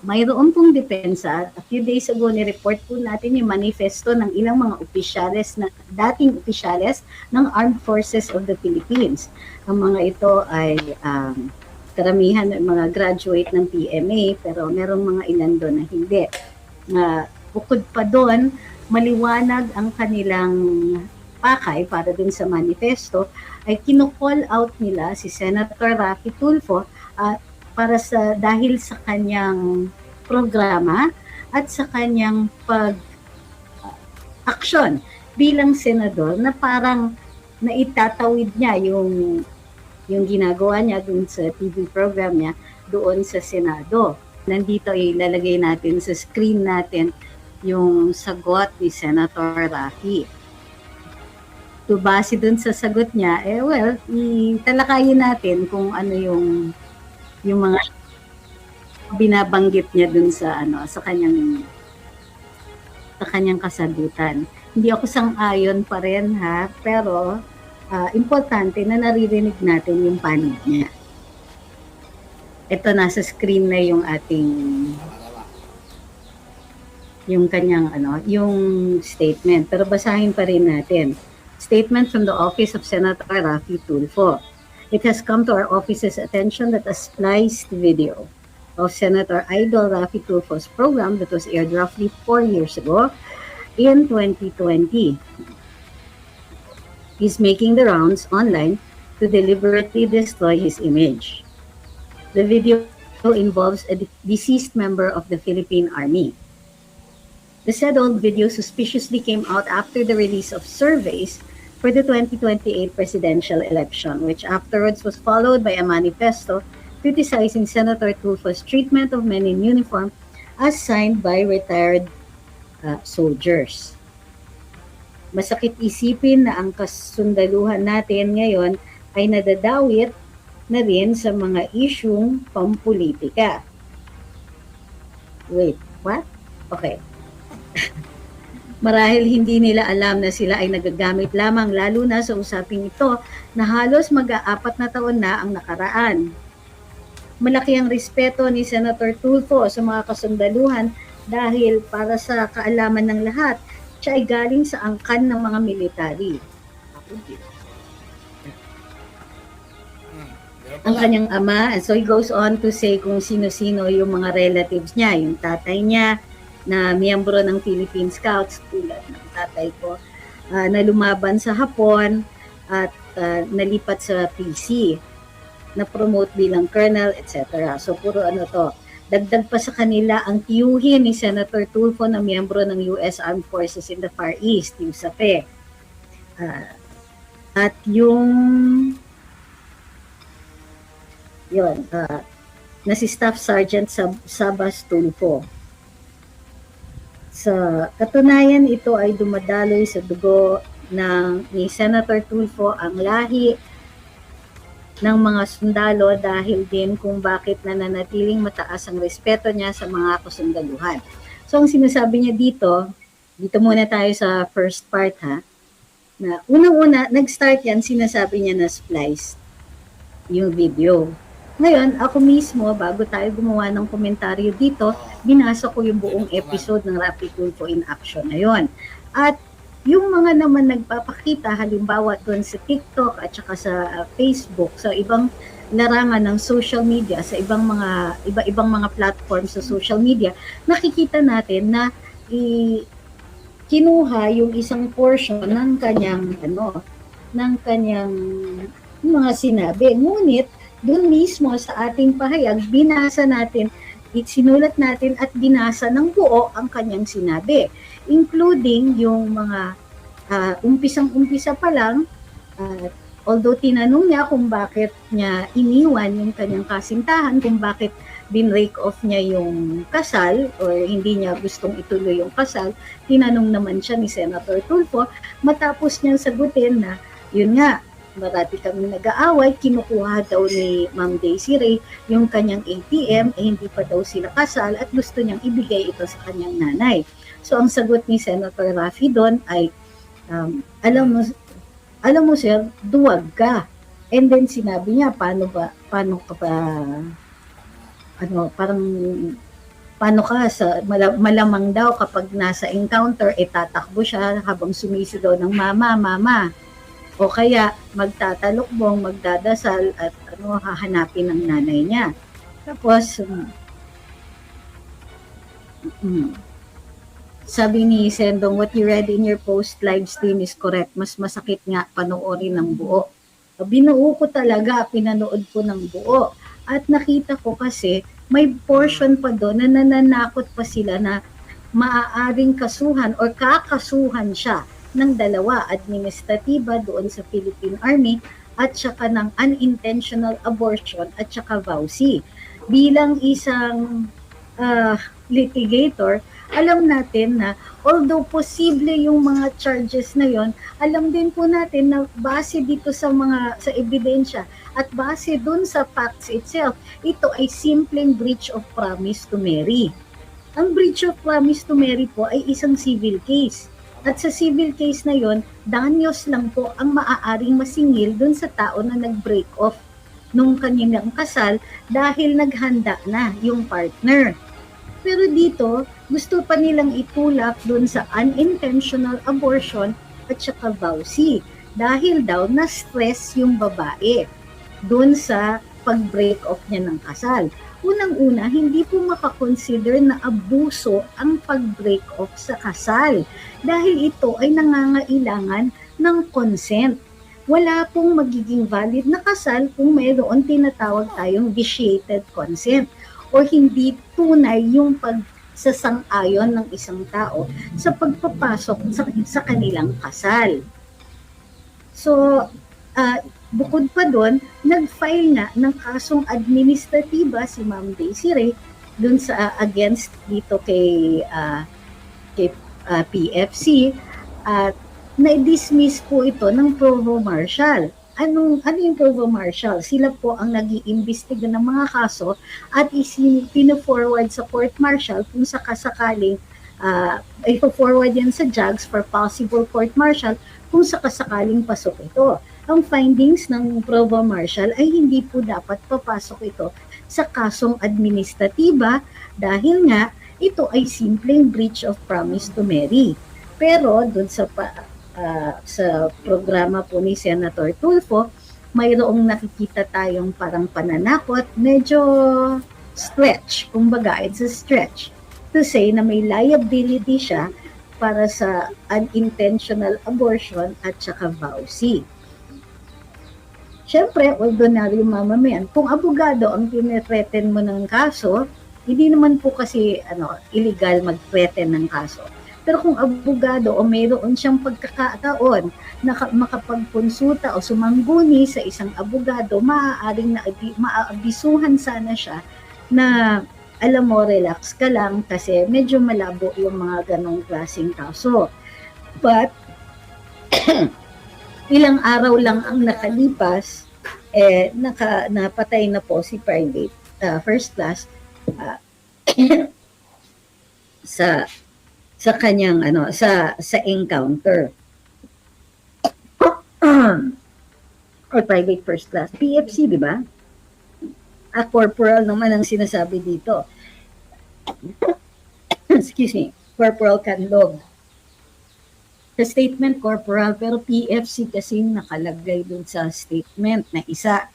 mayroon pong depensa. A few days ago, ni-report po natin yung manifesto ng ilang mga opisyales, na dating opisyales ng Armed Forces of the Philippines. Ang mga ito ay karamihan ng mga graduate ng PMA, pero merong mga ilan doon na hindi. Bukod pa doon, maliwanag ang kanilang pakay para dun sa manifesto, ay kino-call out nila si Senator Raffy Tulfo para dahil sa kanyang programa at sa kanyang pag-aksyon bilang senador, na parang naitatawid niya yung ginagawa niya dun sa TV program niya doon sa Senado. Nandito ilalagay natin sa screen natin yung sagot ni Senator Raffy. Base dun sa sagot niya, talakayin natin kung ano yung mga binabanggit niya dun sa sa kanyang kasagutan. Hindi ako sang-ayon pa rin, ha, pero importante na naririnig natin yung panig niya. Ito, nasa screen na yung ating yung kanyang yung statement, pero basahin pa rin natin. Statement from the office of Senator Raffy Tulfo. It has come to our office's attention that a spliced video of Senator Idol Raffy Tulfo's program that was aired roughly 4 years ago in 2020 is making the rounds online to deliberately destroy his image. The video involves a deceased member of the Philippine Army. The said old video suspiciously came out after the release of surveys for the 2028 presidential election, which afterwards was followed by a manifesto criticizing Senator Tulfo's treatment of men in uniform as signed by retired soldiers. Masakit isipin na ang kasundaluhan natin ngayon ay nadadawit na rin sa mga isyung pampolitika. Wait, what? Okay. Marahil hindi nila alam na sila ay nagagamit lamang, lalo na sa usaping ito na halos mag-4 na taon na ang nakaraan. Malaki ang respeto ni Senator Tulfo sa mga kasundaluhan dahil para sa kaalaman ng lahat, siya ay galing sa angkan ng mga military. Ang kanyang ama, and so he goes on to say kung sino-sino yung mga relatives niya, yung tatay niya, na miyembro ng Philippine Scouts, tulad ng tatay ko, na lumaban sa Hapon at nalipat sa PC, na-promote bilang colonel, etc. So puro to. Dagdag pa sa kanila ang tiyuhin ni Senator Tulfo na miyembro ng US Armed Forces in the Far East, yung SAFE. At yung na si Staff Sergeant Sabas Tulfo. Sa katunayan, ito ay dumadaloy sa dugo ni Senator Tulfo ang lahi ng mga sundalo, dahil din kung bakit nananatiling mataas ang respeto niya sa mga kasundaluhan. So ang sinasabi niya dito muna tayo sa first part, ha, na unang-una, nag-start yan, sinasabi niya na spliced yung video. Ngayon, ako mismo, bago tayo gumawa ng komentaryo dito, binasa ko yung buong episode ng Raffy Tulfo in Action na yun. At yung mga naman nagpapakita, halimbawa doon sa TikTok at saka sa Facebook, sa ibang larangan ng social media, sa iba-ibang mga platforms sa social media, nakikita natin na kinuha yung isang portion ng kanyang mga sinabi. Ngunit doon mismo sa ating pahayag, binasa natin, sinulat natin at binasa ng buo ang kanyang sinabi, including yung mga umpisang-umpisa pa lang, although tinanong niya kung bakit niya iniwan yung kanyang kasintahan, kung bakit binrake off niya yung kasal or hindi niya gustong ituloy yung kasal, tinanong naman siya ni Senator Tulfo, matapos niyang sagutin na yun nga, marati kami nag-aaway, kinukuha daw ni Ma'am Daisy Ray yung kanyang ATM, hindi pa daw sila kasal at gusto niyang ibigay ito sa kanyang nanay. So ang sagot ni Senator Raffy doon ay, alam mo sir, duwag ka. And then sinabi niya, paano ka ba, parang paano ka malamang daw kapag nasa encounter, tatakbo siya habang sumisigaw ng mama, mama. O kaya magtatalokbong, magdadasal at hahanapin ng nanay niya. Tapos sabi ni Sendong, what you read in your post live stream is correct. Mas masakit nga panoorin ng buo. Binuo ko talaga, pinanood ko ng buo. At nakita ko kasi may portion pa doon na nananakot pa sila na maaaring kasuhan o kakasuhan siya ng dalawa, administratiba doon sa Philippine Army at saka ng unintentional abortion at saka VAUSI. Bilang isang litigator, alam natin na although posible yung mga charges na yon, alam din po natin na base dito sa ebidensya at base dun sa facts itself, ito ay simpleng breach of promise to marry. Ang breach of promise to marry po ay isang civil case. At sa civil case na yon, danyos lang po ang maaaring masingil dun sa tao na nag-break off nung kanilang kasal dahil naghanda na yung partner. Pero dito, gusto pa nilang itulak dun sa unintentional abortion at saka VAUSI dahil daw na-stress yung babae dun sa pag-break off niya ng kasal. Unang-una, hindi po makakonsider na abuso ang pag-break off sa kasal dahil ito ay nangangailangan ng consent. Wala pong magiging valid na kasal kung mayroon tinatawag tayong vitiated consent o hindi tunay yung pagsasang-ayon ng isang tao sa pagpapasok sa kanilang kasal. So, bukod pa doon, nag-file na ng kasong administratiba si Ma'am Desiree dun sa against dito kay PFC at na-dismiss po ito ng Provo Marshal. Ano yung Provo Marshal? Sila po ang nag-iimbestiga ng mga kaso at pino-forward sa court martial kung sakasakaling ipo-forward yan sa JAGS for possible court martial kung sakasakaling pasok ito. Ang findings ng Provo Marshal ay hindi po dapat papasok ito sa kasong administratiba dahil nga ito ay simpleng breach of promise to marry. Pero doon sa programa po ni Senator Tulfo, mayroong nakikita tayong parang pananakot, medyo stretch, kumbaga it's a stretch to say na may liability siya para sa unintentional abortion at saka VAUSI. Siyempre, ordinary mamamayan, kung abogado ang tinethreaten mo ng kaso, hindi naman po kasi illegal mag-threaten ng kaso. Pero kung abogado o mayroon siyang pagkakataon na makapagkonsulta o sumangguni sa isang abogado, maaaring maabisuhan sana siya na alam mo, relax ka lang kasi medyo malabo yung mga ganong klaseng kaso. But, ilang araw lang ang nakalipas, napatay na po si private first class sa kanyang sa encounter or private first class PFC, di ba? Corporal naman ang sinasabi dito. Excuse me, Corporal Canlog. Sa statement corporal, pero PFC kasi nakalagay dun sa statement na isa.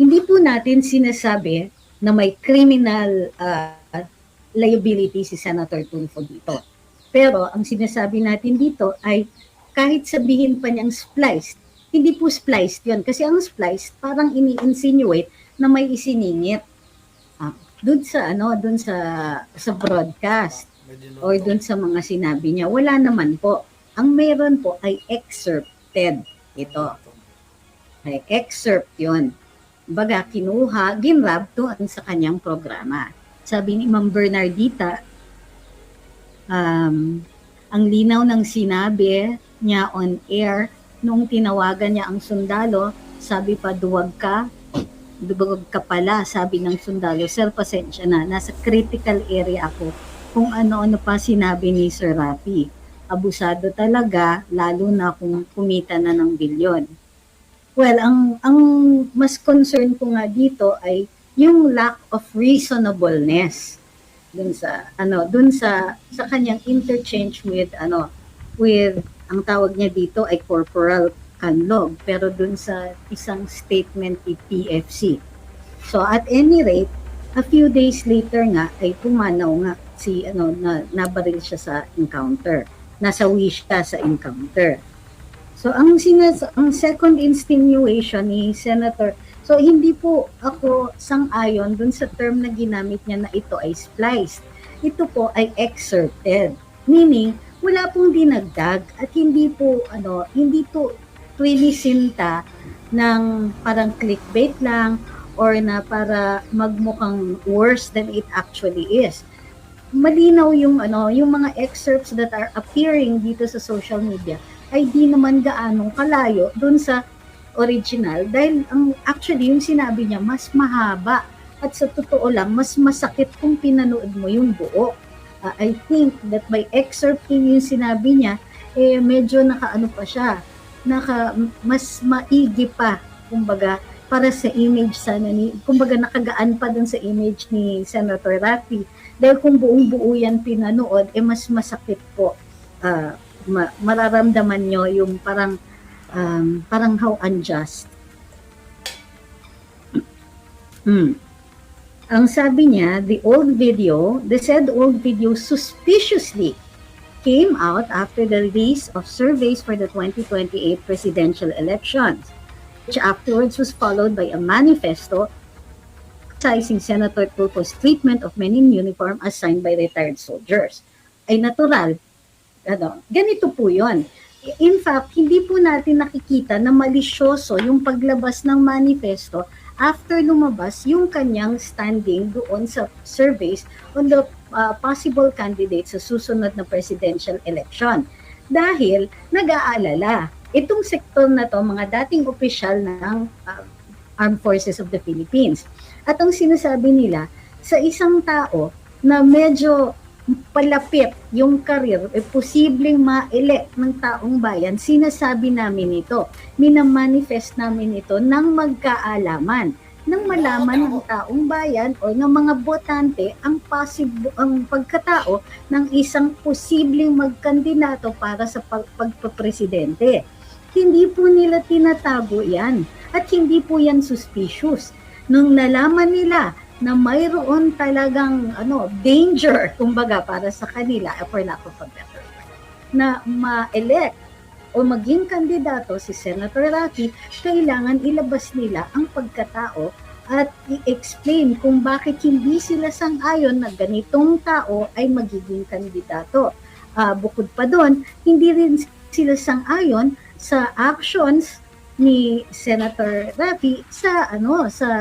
Hindi po natin sinasabi na may criminal liability si Senator Tulfo dito. Pero ang sinasabi natin dito ay kahit sabihin pa niyang spliced, hindi po spliced yun. Kasi ang spliced parang ini-insinuate na may isiningit. Doon sa broadcast or doon sa mga sinabi niya. Wala naman po. Ang meron po ay excerpted. Ito. Ay excerpt yun. Baga, kinuha, ginrab doon sa kanyang programa. Sabi ni Ma'am Bernardita, ang linaw ng sinabi niya on air nung tinawagan niya ang sundalo, sabi pa, duwag ka pala, sabi ng sundalo, sir, pasensya na, nasa critical area ako. Kung ano-ano pa sinabi ni Sir Rafi. Abusado talaga, lalo na kung kumita na ng bilyon. Well, ang mas concern ko nga dito ay yung lack of reasonableness. dun sa kanyang interchange with ang tawag niya dito ay Corporal Canlog, pero dun sa isang statement ni PFC. So at any rate, a few days later nga ay pumanaw nga nabaril siya sa encounter. Nasawi siya sa encounter. So ang second insinuation ni Senator, so hindi po ako sang-ayon dun sa term na ginamit niya na ito ay spliced. Ito po ay excerpted. Meaning, wala pong dinagdag at hindi to trinisinta ng parang clickbait lang or na para magmukhang worse than it actually is. Malinaw yung mga excerpts that are appearing dito sa social media ay di naman gaanong kalayo dun sa original dahil actually yung sinabi niya mas mahaba at sa totoo lang mas masakit kung pinanood mo yung buo. I think that by excerpting yung sinabi niya medyo mas maigi pa kumbaga para sa image kumbaga nakagaan pa dun sa image ni Senator Raffy dahil kung buong-buo yan pinanood mas masakit po. Mararamdaman nyo yung parang how unjust. Ang sabi niya, the said old video suspiciously came out after the release of surveys for the 2028 presidential elections, which afterwards was followed by a manifesto criticizing Senator Tulfo's treatment of men in uniform as signed by retired soldiers. Ay natural. Ganito po yun. In fact, hindi po natin nakikita na malisyoso yung paglabas ng manifesto after lumabas yung kanyang standing doon sa surveys on the possible candidates sa susunod na presidential election. Dahil nag-aalala, itong sektor na to, mga dating opisyal ng Armed Forces of the Philippines. At ang sinasabi nila, sa isang tao na medyo palapit yung career, posibleng ma-elect ng taong bayan, sinasabi namin ito, minamanifest namin ito ng magkaalaman, nang malaman ng taong bayan o ng mga botante ang pagkatao ng isang posibleng magkandidato para sa pagpapresidente. Hindi po nila tinatago yan at hindi po yan suspicious. Nung nalaman nila na mayroon talagang danger kumbaga para sa kanila, for lack of a better word, na ma-elect o maging kandidato si Senator Raffy, kailangan ilabas nila ang pagkatao at i-explain kung bakit hindi sila sang-ayon na ganitong tao ay magiging kandidato. Bukod pa doon, hindi rin sila sang-ayon sa actions ni Senator Raffy sa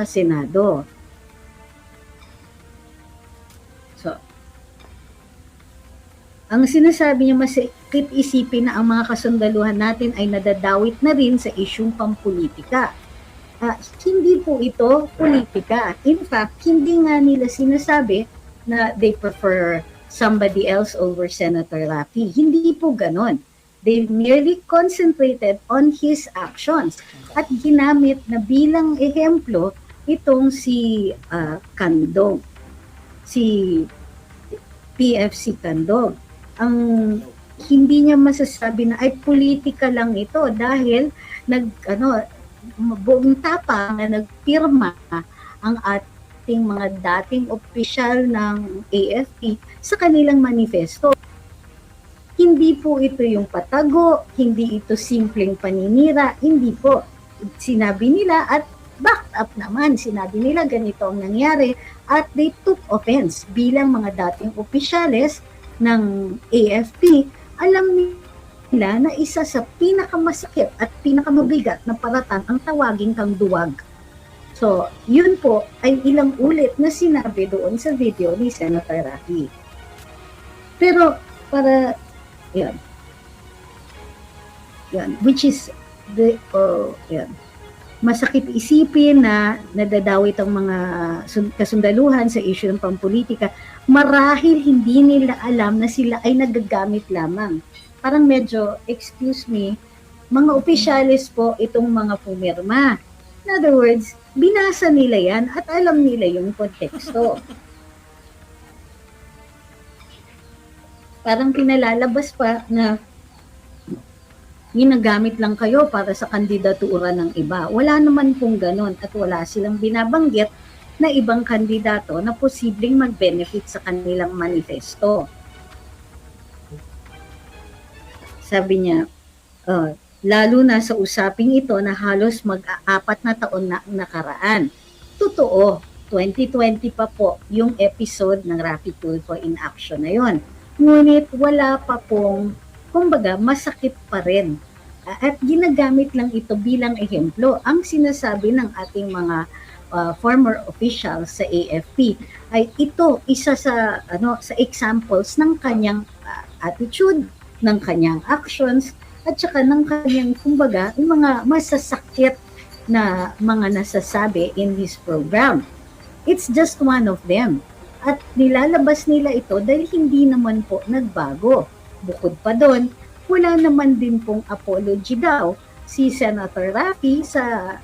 Senado. Ang sinasabi niya, masakit isipin na ang mga kasundaluhan natin ay nadadawit na rin sa isyung pampolitika. Hindi po ito politika. In fact, hindi nga nila sinasabi na they prefer somebody else over Senator Raffy. Hindi po ganon. They merely concentrated on his actions at ginamit na bilang ehemplo itong si Candong, si PFC Candong. Ang hindi niya masasabi na ay politika lang ito dahil buong tapang na nagpirma ang ating mga dating opisyal ng AFP sa kanilang manifesto. Hindi po ito yung patago, hindi ito simpleng paninira, hindi po. Sinabi nila at backed up naman, sinabi nila ganito ang nangyari at they took offense bilang mga dating opisyales ng AFP. Alam nila na isa sa pinakamasakit at pinakamabigat na paratang ang tawagin kang duwag. So, yun po ay ilang ulit na sinabi doon sa video ni Senator Raffy. Pero para yan, which is masakit isipin na nadadawit ang mga kasundaluhan sa issue ng pampolitika marahil hindi nila alam na sila ay nagagamit lamang. Parang medyo, excuse me, mga opisyalis po itong mga pumirma. In other words, binasa nila yan at alam nila yung konteksto. Parang pinalalabas pa na ginagamit lang kayo para sa kandidatura ng iba. Wala naman pong ganon at wala silang binabanggit na ibang kandidato na posibleng mag-benefit sa kanilang manifesto. Sabi niya, lalo na sa usaping ito na halos mag-4 na taon na nakaraan. Totoo, 2020 pa po yung episode ng Rapid Tulfo in Action na yon. Ngunit wala pa pong, kumbaga, masakit pa rin. At ginagamit lang ito bilang ehemplo. Ang sinasabi ng ating mga former officials sa AFP ay ito isa sa sa examples ng kanyang attitude, ng kanyang actions, at saka ng kanyang, kumbaga, yung mga masasakit na mga nasasabi in his program. It's just one of them. At nilalabas nila ito dahil hindi naman po nagbago. Bukod pa doon, wala naman din pong apology daw si Senator Raffy sa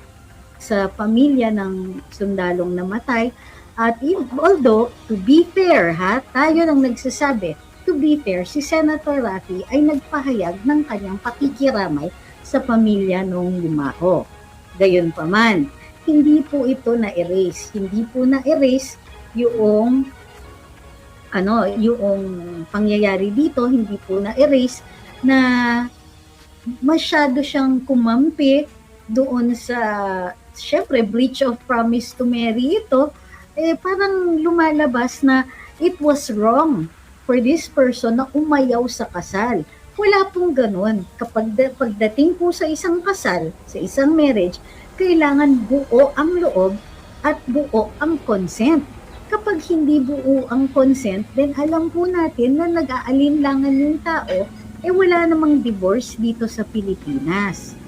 pamilya ng sundalong namatay. At although, to be fair, tayo lang nagsasabi, to be fair, si Senator Raffy ay nagpahayag ng kanyang pakikiramay sa pamilya nung yumao. Gayunpaman, hindi po ito na-erase. Hindi po na-erase yung yung pangyayari dito, hindi po na-erase na masyado siyang kumampi doon sa, syempre, breach of promise to marry ito, parang lumalabas na it was wrong for this person na umayaw sa kasal. Wala pong ganun. Pagdating po sa isang kasal, sa isang marriage, kailangan buo ang loob at buo ang consent. Kapag hindi buo ang consent, then alam po natin na nag-aalinlangan yung tao, wala namang divorce dito sa Pilipinas.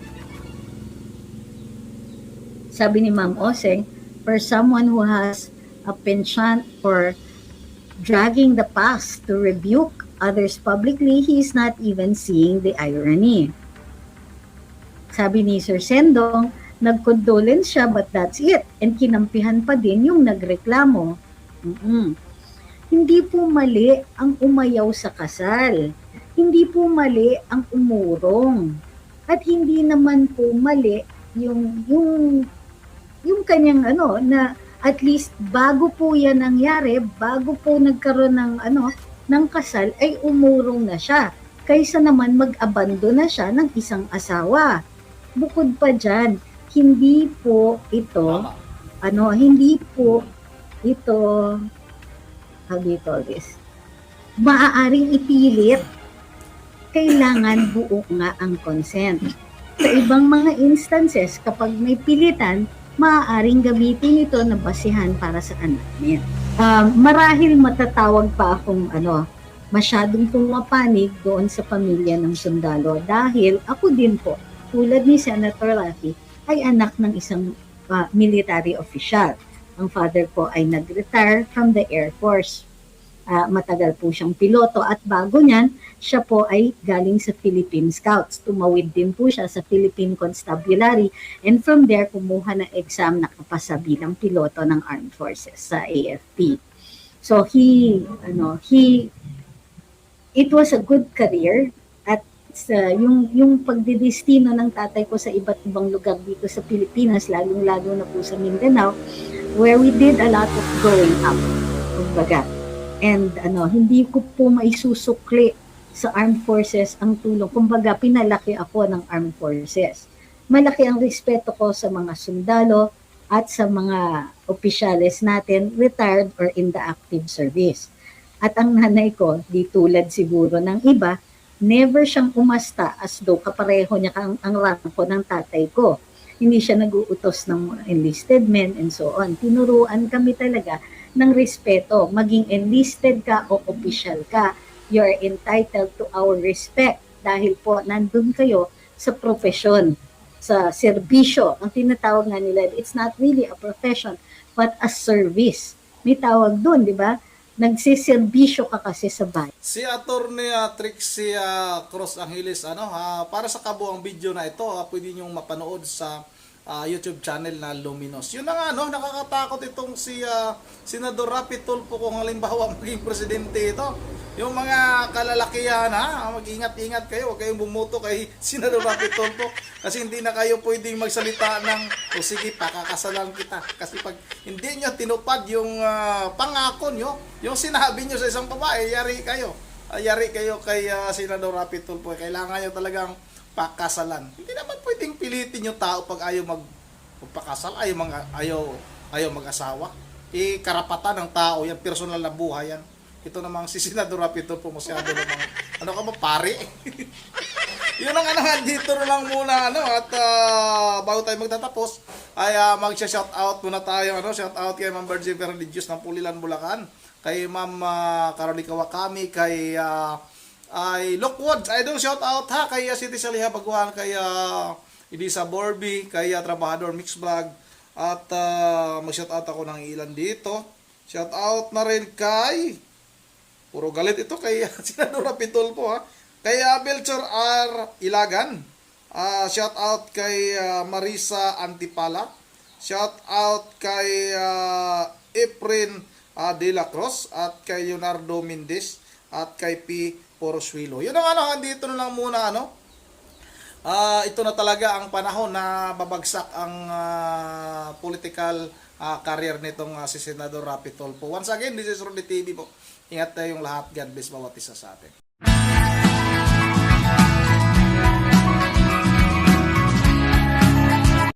Sabi ni Ma'am Oseng, for someone who has a penchant for dragging the past to rebuke others publicly, he is not even seeing the irony. Sabi ni Sir Sendong, nag-condolence siya but that's it. And kinampihan pa din yung nagreklamo. Hindi po mali ang umayaw sa kasal. Hindi po mali ang umurong. At hindi naman po mali yung kanyang na at least bago po yan nangyari, bago po nagkaroon ng kasal, ay umurong na siya. Kaysa naman mag-abandon na siya ng isang asawa. Bukod pa dyan, hindi po ito, how do you call this? Maaaring ipilit. Kailangan buo nga ang consent. Sa ibang mga instances, kapag may pilitan, maaaring gamitin ito na basihan para sa annulment. Marahil matatawag pa akong masyadong pumapanig doon sa pamilya ng sundalo dahil ako din po, tulad ni Senator Raffy, ay anak ng isang military official. Ang father ko ay nag-retire from the Air Force. Matagal po siyang piloto at bago niyan, siya po ay galing sa Philippine Scouts. Tumawid din po siya sa Philippine Constabulary and from there kumuha ng exam, nakapasa bilang piloto ng Armed Forces sa AFP. So it was a good career at yung pagdidestino ng tatay ko sa iba't ibang lugar dito sa Pilipinas, lalong-lalo na po sa Mindanao, where we did a lot of growing up, kumbaga. And hindi ko po maisusukli sa Armed Forces ang tulong. Kumbaga, pinalaki ako ng Armed Forces. Malaki ang respeto ko sa mga sundalo at sa mga opisyales natin, retired or in the active service. At ang nanay ko, di tulad siguro ng iba, never siyang umasta as though kapareho niya ang rangko ng tatay ko. Hindi siya nag-uutos ng enlisted men and so on. Tinuruan kami talaga ng respeto. Maging enlisted ka o official ka, you're entitled to our respect dahil po nandun kayo sa profesyon, sa serbisyo. Ang tinatawag nga nila, it's not really a profession, but a service. May tawag dun, di ba? Nagsiservisyo ka kasi sa bayan. Si Attorney Trixie Cruz Angeles, para sa kabuang video na ito, pwede niyong mapanood sa YouTube channel na Luminos. Yun na nga, no, nakakatakot itong si Senador Rapi Tulfo kung halimbawa maging presidente ito. Yung mga kalalakihan, ha, mag-ingat-ingat kayo, huwag kayong bumoto kay Senador Rapi Tulfo kasi hindi na kayo pwedeng magsalita ng, o sige, pakakasalan kita. Kasi pag hindi nyo tinupad yung pangako nyo, yung sinabi nyo sa isang babae, yari kayo. Yari kayo kay Senador Rapi Tulfo. Kailangan nyo talagang pakasalan. Hindi naman pwedeng pilitin yung tao pag ayaw magpakasal, ayaw mag-asawa. Karapatan ng tao yan, personal na buhay yan. Ito namang si Senador Rapi Tulfo masyado namang ano ka ba, pare? Yun ang dito na lang muna at bago tayo magtatapos ay mag-shout out muna tayo shout out kay Ma'am Virgin Religious ng Pulilan, Bulacan, kay Ma'am Caroline Kawakami, kay ay Lockwood, idol, shout out ha, kay City Saliha Baguhan, kay Elisa Borby, kay Trabahador Mix Vlog, at mag-shout out ako ng ilan dito. Shout out na rin kay, puro galit ito, kay Senador Rapi Tulfo, ha, kay Belchor R. Ilagan, shout out kay Marisa Antipala, shout out kay Efren De La Cruz, at kay Leonardo Mendez, at kay P. Poroswilo. Yun ang dito na lang muna ito na talaga ang panahon na babagsak ang political career nitong si Senador Rapi Tulfo. Once again, this is Rudy TV po. Ingat tayong lahat. God bless bawat isa sa atin.